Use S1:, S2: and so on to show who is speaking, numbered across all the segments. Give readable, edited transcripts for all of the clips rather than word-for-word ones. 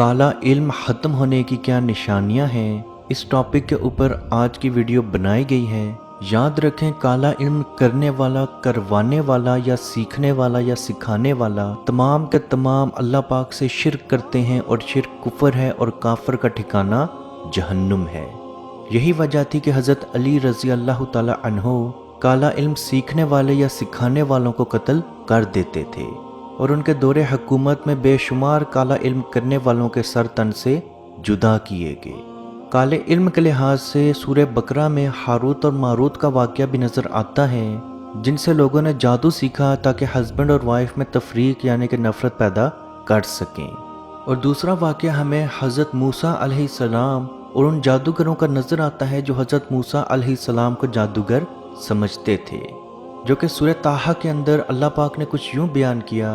S1: काला इल्म ख़त्म होने की क्या निशानियां हैं, इस टॉपिक के ऊपर आज की वीडियो बनाई गई है। याद रखें, काला इल्म करने वाला, करवाने वाला या सीखने वाला या सिखाने वाला तमाम के तमाम अल्लाह पाक से शिर्क करते हैं और शिर्क कुफर है और काफर का ठिकाना जहन्नुम है। यही वजह थी कि हज़रत अली रज़ी अल्लाह ताला अन्हो काला इल्म सीखने वाले या सिखाने वालों को कत्ल कर देते थे और उनके दौरे हुकूमत में बेशुमार काला इल्म करने वालों के सर तन से जुदा किए गए। काले इल्म के लिहाज से सूरह बकरा में हारूत और मारूत का वाक़या भी नज़र आता है, जिनसे लोगों ने जादू सीखा ताकि हस्बैंड और वाइफ में तफरीक यानी कि नफ़रत पैदा कर सकें। और दूसरा वाक़या हमें हज़रत मूसा अलैहिस्सलाम और उन जादूगरों का नज़र आता है जो हज़रत मूसा अलैहिस्सलाम को जादूगर समझते थे, जो कि सूरह ताहा के अंदर अल्लाह पाक ने कुछ यूं बयान किया,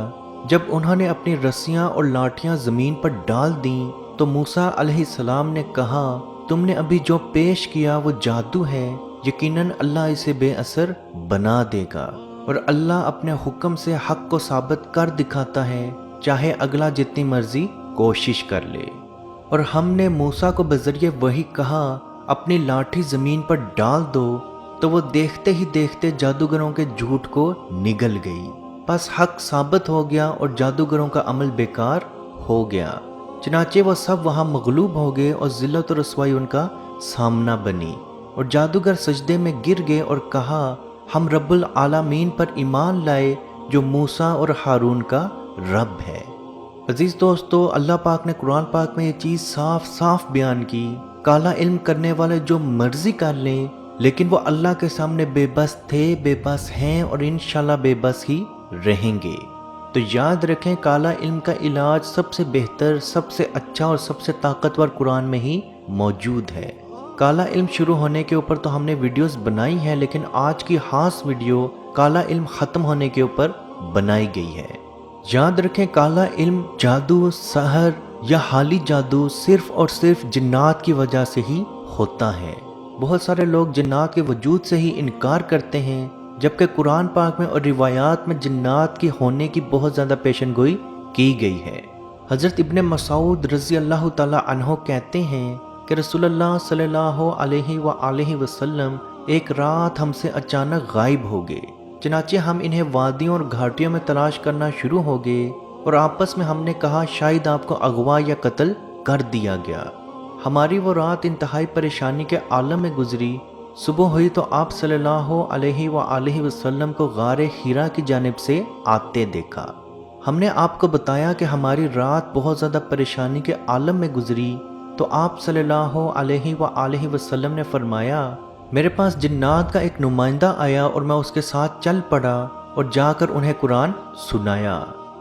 S1: जब उन्होंने अपनी रस्सियां और लाठियां ज़मीन पर डाल दी तो मूसा अलैहिस्सलाम ने कहा, तुमने अभी जो पेश किया वो जादू है, यकीनन अल्लाह इसे बेअसर बना देगा और अल्लाह अपने हुक्म से हक को साबित कर दिखाता है, चाहे अगला जितनी मर्जी कोशिश कर ले। और हमने मूसा को बजरिए वही कहा, अपनी लाठी ज़मीन पर डाल दो, तो वो देखते ही देखते जादूगरों के झूठ को निगल गई। बस हक साबित हो गया और जादूगरों का अमल बेकार हो गया। चनाचे वो सब वहाँ मगलूब हो गए और जिल्लत और रसवाई उनका सामना बनी और जादूगर सजदे में गिर गए और कहा, हम रब्बुल आलमीन पर ईमान लाए जो मूसा और हारून का रब है। अजीज दोस्तों, अल्लाह पाक ने कुरान पाक में ये चीज़ साफ साफ बयान की, काला इल्म करने वाले जो मर्जी कर लें, लेकिन वो अल्लाह के सामने बेबस थे, बेबस हैं और इंशाल्लाह बेबस ही रहेंगे। तो याद रखें, काला इल्म का इलाज सबसे बेहतर, सबसे अच्छा और सबसे ताकतवर कुरान में ही मौजूद है। काला इल्म शुरू होने के ऊपर तो हमने वीडियोस बनाई हैं, लेकिन आज की खास वीडियो काला इल्म ख़त्म होने के ऊपर बनाई गई है। याद रखें, काला इल्म, जादू, सहर या हाली जादू सिर्फ और सिर्फ जिन्नात की वजह से ही होता है। बहुत सारे लोग जिन्नात के वजूद से ही इनकार करते हैं, जबकि कुरान पाक में और रिवायात में जिन्नात की होने की बहुत ज़्यादा पेशनगोई की गई है। हज़रत इब्ने मसूद रज़ी अल्लाह ताला अन्हो कहते हैं कि रसूलुल्लाह सल्लल्लाहु अलैहि वसल्लम एक रात हमसे अचानक गायब हो गए। चनाचे हम इन्हें वादियों और घाटियों में तलाश करना शुरू हो गए और आपस में हमने कहा, शायद आपको अगवा या कत्ल कर दिया गया। हमारी वो रात इंतहाई परेशानी के आलम में गुजरी। सुबह हुई तो आप सल्लल्लाहु अलैहि वसल्लम को गारे हीरा की जानिब से आते देखा। हमने आपको बताया कि हमारी रात बहुत ज़्यादा परेशानी के आलम में गुजरी, तो आप सल्लल्लाहु अलैहि वसल्लम ने फरमाया, मेरे पास जिन्नात का एक नुमाइंदा आया और मैं उसके साथ चल पड़ा और जाकर उन्हें कुरान सुनाया।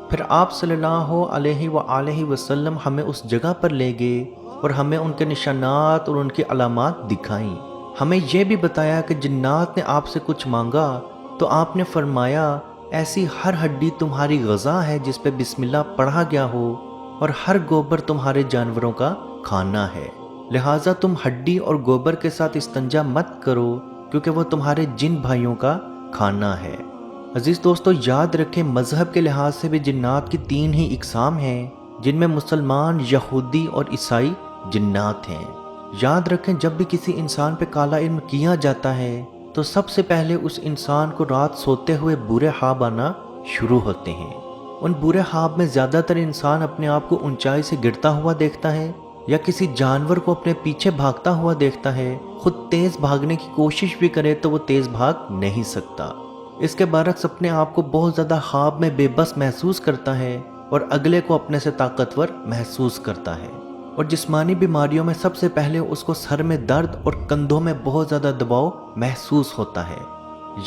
S1: फिर आप सल्लल्लाहु अलैहि वसल्लम हमें उस जगह पर ले गए और हमें उनके निशानात और उनकी अलामात दिखाई। हमें यह भी बताया कि जिन्नात ने आपसे कुछ मांगा तो आपने फरमाया, ऐसी हर हड्डी तुम्हारी ग़ज़ा है जिस पे बिस्मिल्लाह पढ़ा गया हो और हर गोबर तुम्हारे जानवरों का खाना है, लिहाजा तुम हड्डी और गोबर के साथ इस्तंजा मत करो क्योंकि वो तुम्हारे जिन भाइयों का खाना है। अजीज़ दोस्तों, याद रखें, मज़हब के लिहाज से भी जिन्नात की 3 ही इक़साम हैं, जिनमें मुसलमान, यहूदी और ईसाई जिन्नात हैं। याद रखें, जब भी किसी इंसान पे काला इल्म किया जाता है तो सबसे पहले उस इंसान को रात सोते हुए बुरे ख्वाब आना शुरू होते हैं। उन बुरे ख्वाब में ज़्यादातर इंसान अपने आप को ऊंचाई से गिरता हुआ देखता है या किसी जानवर को अपने पीछे भागता हुआ देखता है। खुद तेज़ भागने की कोशिश भी करे तो वो तेज़ भाग नहीं सकता। इसके बरक्स अपने आप को बहुत ज़्यादा ख्वाब में बेबस महसूस करता है और अगले को अपने से ताकतवर महसूस करता है। और जिस्मानी बीमारियों में सबसे पहले उसको सर में दर्द और कंधों में बहुत ज़्यादा दबाव महसूस होता है।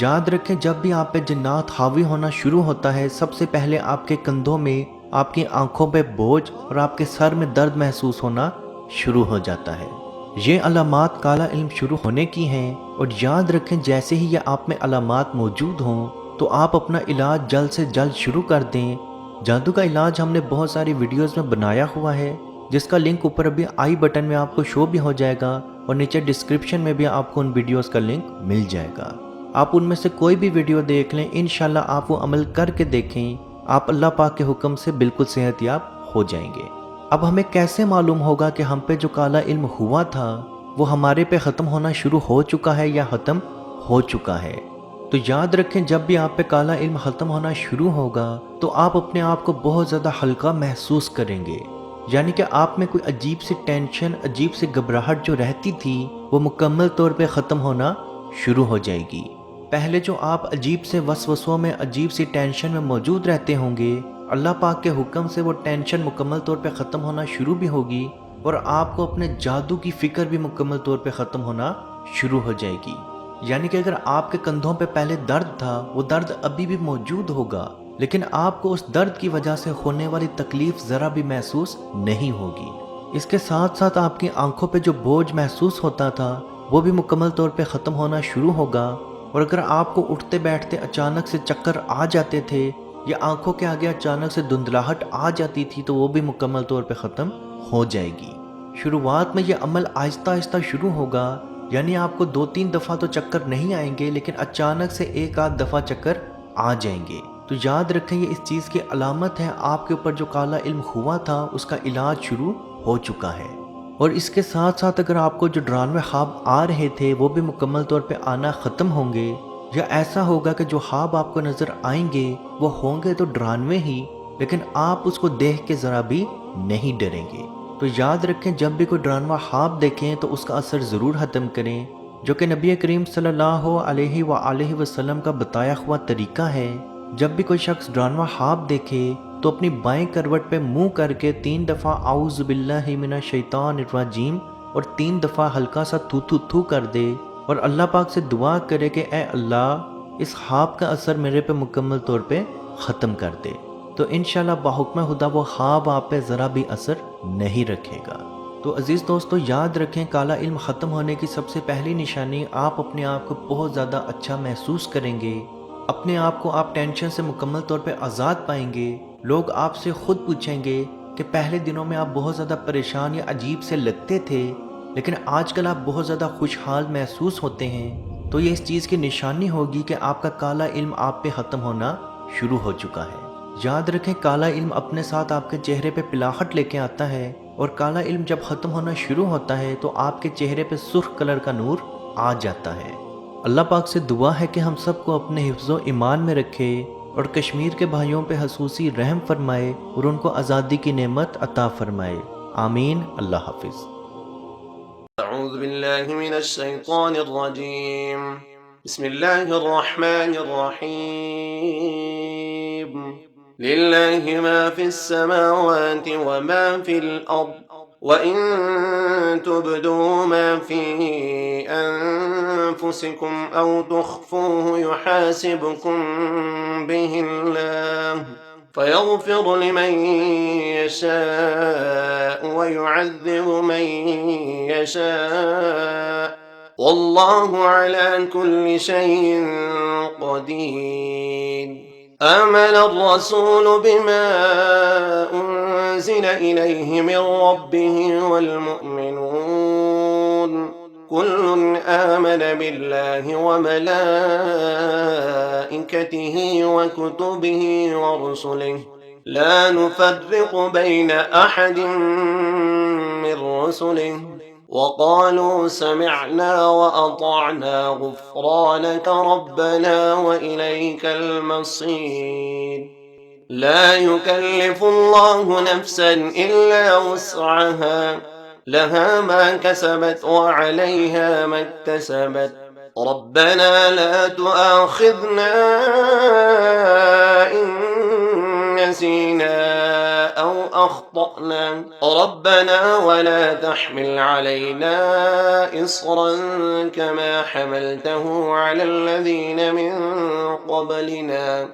S1: याद रखें, जब भी आप पे जिन्नात हावी होना शुरू होता है, सबसे पहले आपके कंधों में, आपकी आंखों पे बोझ और आपके सर में दर्द महसूस होना शुरू हो जाता है। ये अलामात काला इल्म शुरू होने की हैं। और याद रखें, जैसे ही ये आप में अलामात मौजूद हों तो आप अपना इलाज जल्द से जल्द शुरू कर दें। जादू का इलाज हमने बहुत सारी वीडियोज़ में बनाया हुआ है, जिसका लिंक ऊपर अभी आई बटन में आपको शो भी हो जाएगा और नीचे डिस्क्रिप्शन में भी आपको उन वीडियोस का लिंक मिल जाएगा। आप उनमें से कोई भी वीडियो देख लें, इंशाल्लाह आप वो अमल करके देखें, आप अल्लाह पाक के हुक्म से बिल्कुल सेहतयाब हो जाएंगे। اب ہمیں کیسے معلوم ہوگا کہ ہم پہ جو کالا علم ہوا تھا وہ ہمارے پہ ختم ہونا شروع ہو چکا ہے یا ختم ہو چکا ہے؟ تو یاد رکھیں، جب بھی آپ پہ کالا علم ختم ہونا شروع ہوگا تو آپ اپنے آپ کو بہت زیادہ ہلکا محسوس کریں گے، یعنی کہ آپ میں کوئی عجیب سی ٹینشن، عجیب سی گھبراہٹ جو رہتی تھی وہ مکمل طور پہ ختم ہونا شروع ہو جائے گی۔ پہلے جو آپ عجیب سے وسوسوں میں، عجیب سی ٹینشن میں موجود رہتے ہوں گے، اللہ پاک کے حکم سے وہ ٹینشن مکمل طور پہ ختم ہونا شروع بھی ہوگی، اور آپ کو اپنے جادو کی فکر بھی مکمل طور پہ ختم ہونا شروع ہو جائے گی۔ یعنی کہ اگر آپ کے کندھوں پہ پہلے درد تھا، وہ درد ابھی بھی موجود ہوگا، لیکن آپ کو اس درد کی وجہ سے ہونے والی تکلیف ذرا بھی محسوس نہیں ہوگی۔ اس کے ساتھ ساتھ آپ کی آنکھوں پہ جو بوجھ محسوس ہوتا تھا وہ بھی مکمل طور پہ ختم ہونا شروع ہوگا، اور اگر آپ کو اٹھتے بیٹھتے اچانک سے چکر آ جاتے تھے یا آنکھوں کے آگے اچانک سے دھندلاہٹ آ جاتی تھی تو وہ بھی مکمل طور پہ ختم ہو جائے گی۔ شروعات میں یہ عمل آہستہ آہستہ شروع ہوگا، یعنی آپ کو 2-3 دفعہ تو چکر نہیں آئیں گے، لیکن اچانک سے 1-8 دفعہ چکر آ جائیں گے۔ تو یاد رکھیں، یہ اس چیز کی علامت ہے آپ کے اوپر جو کالا علم ہوا تھا اس کا علاج شروع ہو چکا ہے۔ اور اس کے ساتھ ساتھ اگر آپ کو جو ڈرانوے خواب آ رہے تھے وہ بھی مکمل طور پہ آنا ختم ہوں گے، یا ایسا ہوگا کہ جو خواب آپ کو نظر آئیں گے وہ ہوں گے تو ڈرانوے ہی، لیکن آپ اس کو دیکھ کے ذرا بھی نہیں ڈریں گے۔ تو یاد رکھیں، جب بھی کوئی ڈرانوا خواب دیکھیں تو اس کا اثر ضرور ختم کریں، جو کہ نبی کریم صلی اللہ علیہ وآلہ وسلم کا بتایا ہوا طریقہ ہے۔ جب بھی کوئی شخص ڈرانوا خواب دیکھے تو اپنی بائیں کروٹ پہ منہ کر کے 3 دفعہ اعوذ باللہ من الشیطان الرجیم اور 3 دفعہ ہلکا سا تھو تھو تھو کر دے، اور اللہ پاک سے دعا کرے کہ اے اللہ، اس خواب کا اثر میرے پہ مکمل طور پہ ختم کر دے، تو انشاءاللہ بحکم خدا وہ خواب آپ پہ ذرا بھی اثر نہیں رکھے گا۔ تو عزیز دوستو، یاد رکھیں، کالا علم ختم ہونے کی سب سے پہلی نشانی، آپ اپنے آپ کو بہت زیادہ اچھا محسوس کریں گے، اپنے آپ کو آپ ٹینشن سے مکمل طور پہ آزاد پائیں گے۔ لوگ آپ سے خود پوچھیں گے کہ پہلے دنوں میں آپ بہت زیادہ پریشان یا عجیب سے لگتے تھے، لیکن آج کل آپ بہت زیادہ خوشحال محسوس ہوتے ہیں، تو یہ اس چیز کی نشانی ہوگی کہ آپ کا کالا علم آپ پہ ختم ہونا شروع ہو چکا ہے۔ یاد رکھیں، کالا علم اپنے ساتھ آپ کے چہرے پہ پلاہٹ لے کے آتا ہے، اور کالا علم جب ختم ہونا شروع ہوتا ہے تو آپ کے چہرے پہ سرخ کلر کا نور آ جاتا ہے۔ اللہ پاک سے دعا ہے کہ ہم سب کو اپنے حفظ و ایمان میں رکھے، اور کشمیر کے بھائیوں پہ خصوصی رحم فرمائے اور ان کو آزادی کی نعمت عطا فرمائے۔ آمین۔ اللہ حافظ۔
S2: أعوذ بالله من الشيطان الرجيم. بسم الله الرحمن الرحيم. لله ما في السماوات وما في الأرض، وإن تبدوا ما في أنفسكم أو تخفوه يحاسبكم به الله، فيغفر لمن يشاء ويعذب من يشاء، والله على كل شيء قدير. آمن الرسول بما أنزل إليه من ربه والمؤمنون، كل آمن بالله وملائكته وكتبه ورسله، لا نفرق بين أحد من رسله، وقالوا سمعنا وأطعنا غفرانك ربنا وإليك المصير. لا يكلف الله نفسا إلا وسعها، لها ما كسبت وعليها ما اكتسبت. ربنا لا تؤاخذنا إن نسينا أو أخطأنا، ربنا ولا تحمل علينا إصرا كما حملته على الذين من قبلنا،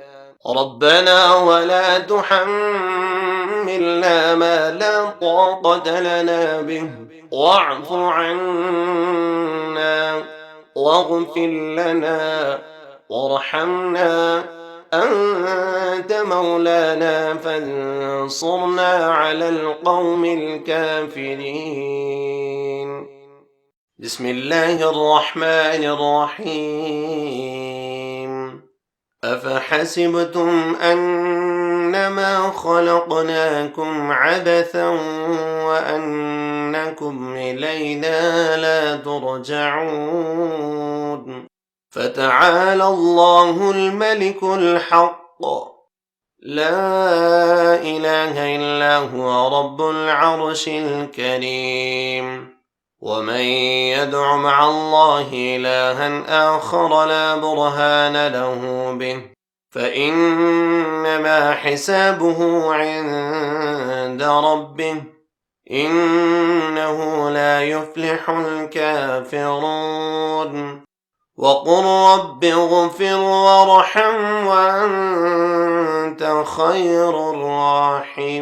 S2: ربنا ولا تحملنا ما لا طاقة لنا به، واعف عنا واغفر لنا وارحمنا، أنت مولانا فانصرنا على القوم الكافرين. بسم الله الرحمن الرحيم. أفحسبتم أن إنما خلقناكم عبثا وأنكم إلينا لا ترجعون فتعالى الله الملك الحق لا إله إلا هو رب العرش الكريم ومن يدع مع الله إلها آخر لا برهان له به فإنما حسابه عند ربه إنه لا يفلح الكافرون وقل رب اغفر وارحم وأنت خير الراحمين